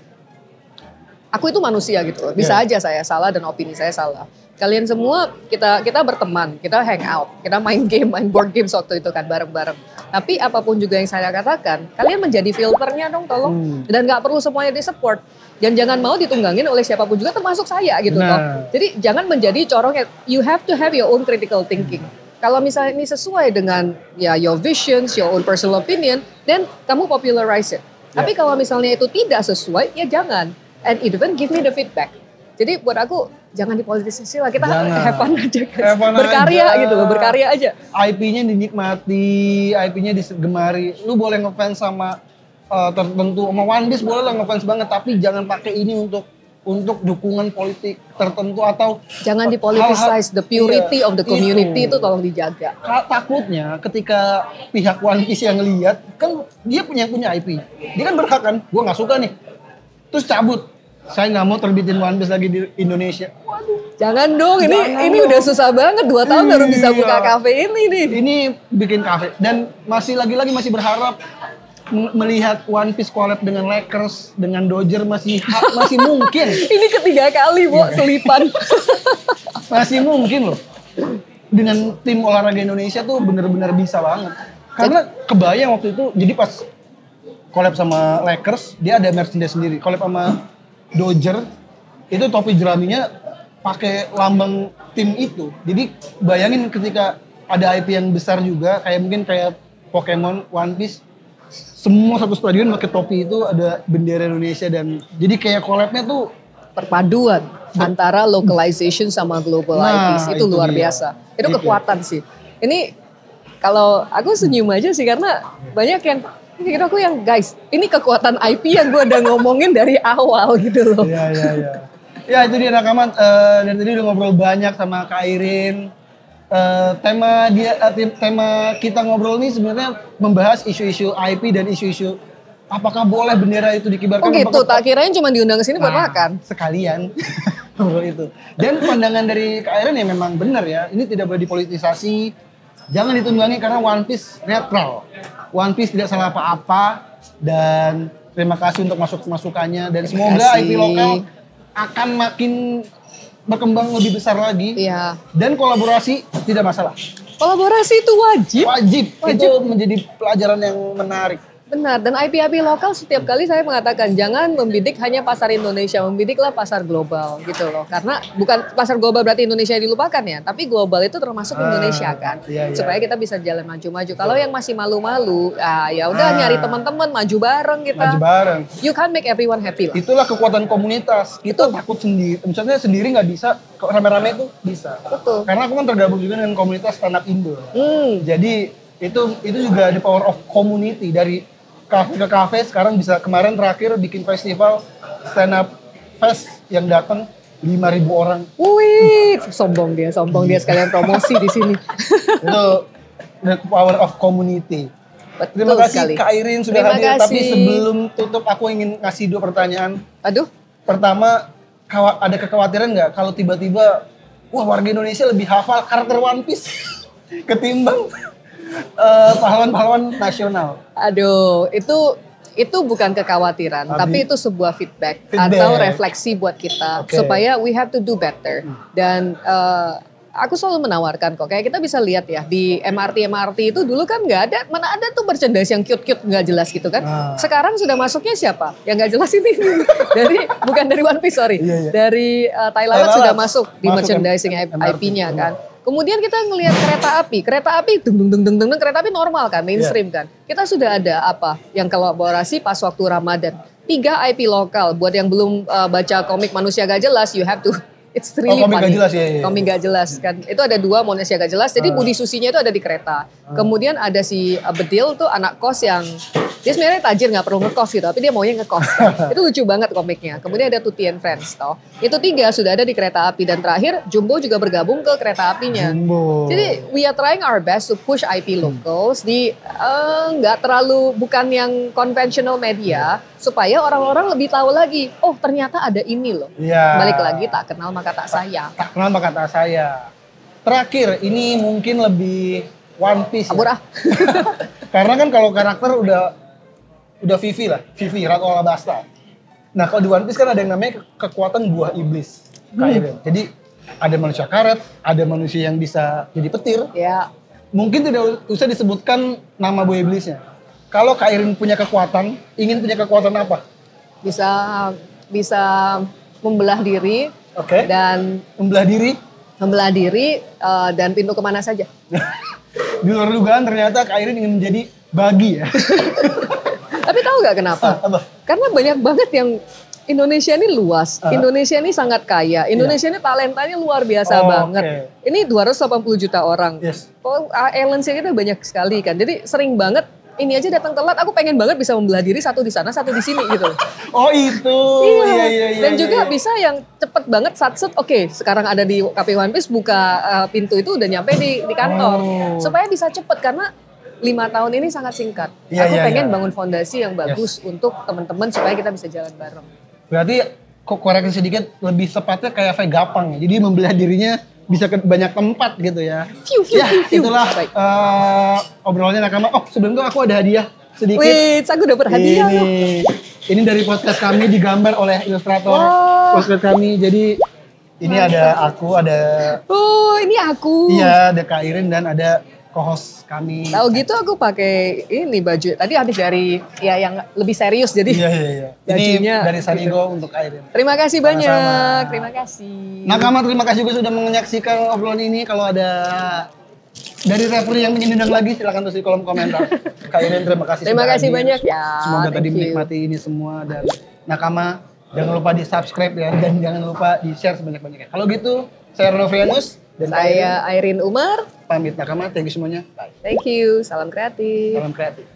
aku itu manusia gitu. Bisa aja saya salah dan opini saya salah. Kalian semua kita berteman, kita hang out, kita main game, main board games waktu itu kan bareng-bareng. Tapi apapun juga yang saya katakan, kalian menjadi filternya dong tolong. Dan nggak perlu semuanya di-support. Dan jangan mau ditunggangin oleh siapapun juga termasuk saya gitu toh. Jadi jangan menjadi corong, you have to have your own critical thinking. Kalau misalnya ini sesuai dengan ya your visions, your own personal opinion, then kamu popularize it. Tapi kalau misalnya itu tidak sesuai, ya jangan. And even give me the feedback. Jadi buat aku jangan dipolitisasi lah, kita have fun aja guys. Berkarya aja. Gitu loh, berkarya aja. IP-nya dinikmati, IP-nya digemari. Lu boleh ngefans sama tertentu, sama One Piece boleh lah ngefans banget, tapi jangan pakai ini untuk dukungan politik tertentu atau jangan dipoliticize, the purity of the community itu tolong dijaga. Takutnya ketika pihak One Piece yang lihat kan dia punya IP, dia kan berhak kan, gue nggak suka nih, terus cabut, saya nggak mau terbitin One Piece lagi di Indonesia. Waduh. Jangan dong, ini udah susah banget 2 tahun baru bisa buka kafe ini nih. Ini bikin kafe dan masih masih berharap melihat One Piece collab dengan Lakers, dengan Dodger masih mungkin. Ini ketiga kali, Bu, selipan. Masih mungkin loh. Dengan tim olahraga Indonesia tuh bener-bener bisa banget. Karena kebayang waktu itu, jadi pas collab sama Lakers, dia ada merchandise sendiri. Collab sama Dodger, itu topi jeraminya pakai lambang tim itu. Jadi bayangin ketika ada IP yang besar juga, kayak Pokemon, One Piece, semua satu stadion pakai topi itu ada bendera Indonesia dan jadi kayak collab-nya tuh perpaduan antara localization sama global IPs itu luar biasa. Itu kekuatan sih. Ini kalau aku senyum aja sih karena banyak yang kira aku yang guys, ini kekuatan IP yang gue udah ngomongin dari awal gitu loh. Iya. Ya itu dia rekaman dari tadi udah ngobrol banyak sama Kak Irin. Tema kita ngobrol ini sebenarnya membahas isu-isu IP dan isu-isu apakah boleh bendera itu dikibarkan. Oh gitu, tak kirain cuma diundang ke sini buat makan. Sekalian ngobrol itu. Dan pandangan dari Kak Iren ya memang benar ya, ini tidak boleh dipolitisasi, jangan ditunggangi karena One Piece netral. One Piece tidak salah apa-apa dan terima kasih untuk masukannya dan semoga IP lokal akan makin berkembang lebih besar lagi. Iya. Dan kolaborasi tidak masalah. Kolaborasi itu wajib. Itu menjadi pelajaran yang menarik. Benar, dan IP-IP lokal setiap kali saya mengatakan jangan membidik hanya pasar Indonesia, membidiklah pasar global gitu loh. Karena bukan pasar global berarti Indonesia dilupakan ya, tapi global itu termasuk Indonesia kan. Iya. Supaya kita bisa jalan maju-maju. Kalau yang masih malu-malu, ya udah nyari teman-teman maju bareng kita. Maju bareng. You can't make everyone happy lah. Itulah kekuatan komunitas. Kita takut sendiri. Misalnya sendiri nggak bisa, rame-rame itu bisa. Betul. Karena aku kan tergabung juga dengan komunitas stand up Indo. Jadi itu juga the power of community dari kafe ke kafe. Sekarang bisa kemarin terakhir bikin festival stand up fest yang datang 5.000 orang. Wih, sombong dia sekalian promosi di sini. Itu the power of community. Betul Terima kasih sekali. Kak Irin sudah Terima hadir. kasih. Tapi sebelum tutup aku ingin ngasih 2 pertanyaan. Aduh. Pertama, ada kekhawatiran nggak kalau tiba-tiba wah warga Indonesia lebih hafal karakter One Piece ketimbang pahlawan-pahlawan nasional? Aduh, itu bukan kekhawatiran, tapi itu sebuah feedback atau refleksi buat kita supaya we have to do better. Dan aku selalu menawarkan kok. Kayak kita bisa lihat ya di MRT itu dulu kan nggak ada, mana ada tuh merchandise yang cute-cute nggak jelas gitu kan. Sekarang sudah masuknya siapa? Yang nggak jelas ini bukan dari One Piece sorry, dari Thailand sudah masuk di merchandising IP-nya kan. Kemudian kita ngelihat kereta api dung kereta api normal kan, mainstream kan. Kita sudah ada apa yang kolaborasi pas waktu Ramadan. 3 IP lokal. Buat yang belum baca komik Manusia Gak Jelas, you have to. It's really komik funny. Gak jelas, ya. Komik Gak Jelas kan. Itu ada 2 Manusia Gak Jelas. Jadi Budi Susinya itu ada di kereta. Kemudian ada si Bedil tuh anak kos yang dia sebenarnya tajir nggak perlu ngekos gitu, tapi dia maunya ngekos. Kan? Itu lucu banget komiknya. Kemudian ada Tuti and Friends toh. Itu 3 sudah ada di kereta api dan terakhir Jumbo juga bergabung ke kereta apinya. Jumbo. Jadi we are trying our best to push IP locals di nggak terlalu bukan yang conventional media supaya orang-orang lebih tahu lagi. Oh ternyata ada ini loh. Ya. Balik lagi tak kenal maka tak sayang. Tak kenal maka tak sayang. Terakhir ini mungkin lebih One Piece. Kabur ah. Karena kan kalau karakter udah Vivi, Ratu Alabasta. Nah kalau di One Piece kan ada yang namanya kekuatan buah iblis. Jadi ada manusia karet, ada manusia yang bisa jadi petir. Ya. Mungkin tidak usah disebutkan nama buah iblisnya. Kalau Kak Irin punya kekuatan, ingin punya kekuatan apa? Bisa membelah diri. Oke. Dan membelah diri dan pintu kemana saja. Di luar dugaan ternyata Kak Irin ingin menjadi bagi ya. Tapi tahu nggak kenapa? Apa? Karena banyak banget yang Indonesia ini luas, Indonesia ini sangat kaya, Indonesia ini talentanya luar biasa banget. Ini 280 juta orang. Yes. Islands kita banyak sekali kan, jadi sering banget ini aja datang telat, aku pengen banget bisa membelah diri satu di sana, satu di sini gitu. Oh itu. Iya. Dan juga bisa yang cepet banget satset. Oke, sekarang ada di KP One Piece buka pintu itu udah nyampe di kantor. Supaya bisa cepet karena 5 tahun ini sangat singkat. Aku pengen bangun fondasi yang bagus untuk teman-teman supaya kita bisa jalan bareng. Berarti kok koreksi sedikit lebih tepatnya kayak Vegapunk ya. Jadi membelah dirinya bisa ke banyak tempat gitu ya. Itulah obrolannya nakama. Oh sebelum itu aku ada hadiah sedikit. Wih, aku dapet hadiah loh. Ini dari podcast kami digambar oleh ilustrator podcast kami. Jadi ini ada aku, ada. Oh ini aku. Iya, ada Kak Irin dan ada co-host kami. Tahu gitu aku pakai ini baju. Tadi habis dari ya yang lebih serius jadi. Iya. Bajunya ini dari Sanigo gitu. Untuk Airin. Terima kasih banyak. Terima kasih. Nakama terima kasih juga sudah menyaksikan obrolan ini. Kalau ada dari referee yang menyindir lagi silakan tulis di kolom komentar. Kak Irin terima kasih. Terima kasih banyak ya. Semoga tadi menikmati ini semua dan Nakama jangan lupa di subscribe ya dan jangan lupa di share sebanyak-banyaknya. Kalau gitu saya Renofrianus. Dan saya Airin Umar. Pamit Nakama, thank you semuanya. Bye. Thank you, salam kreatif. Salam kreatif.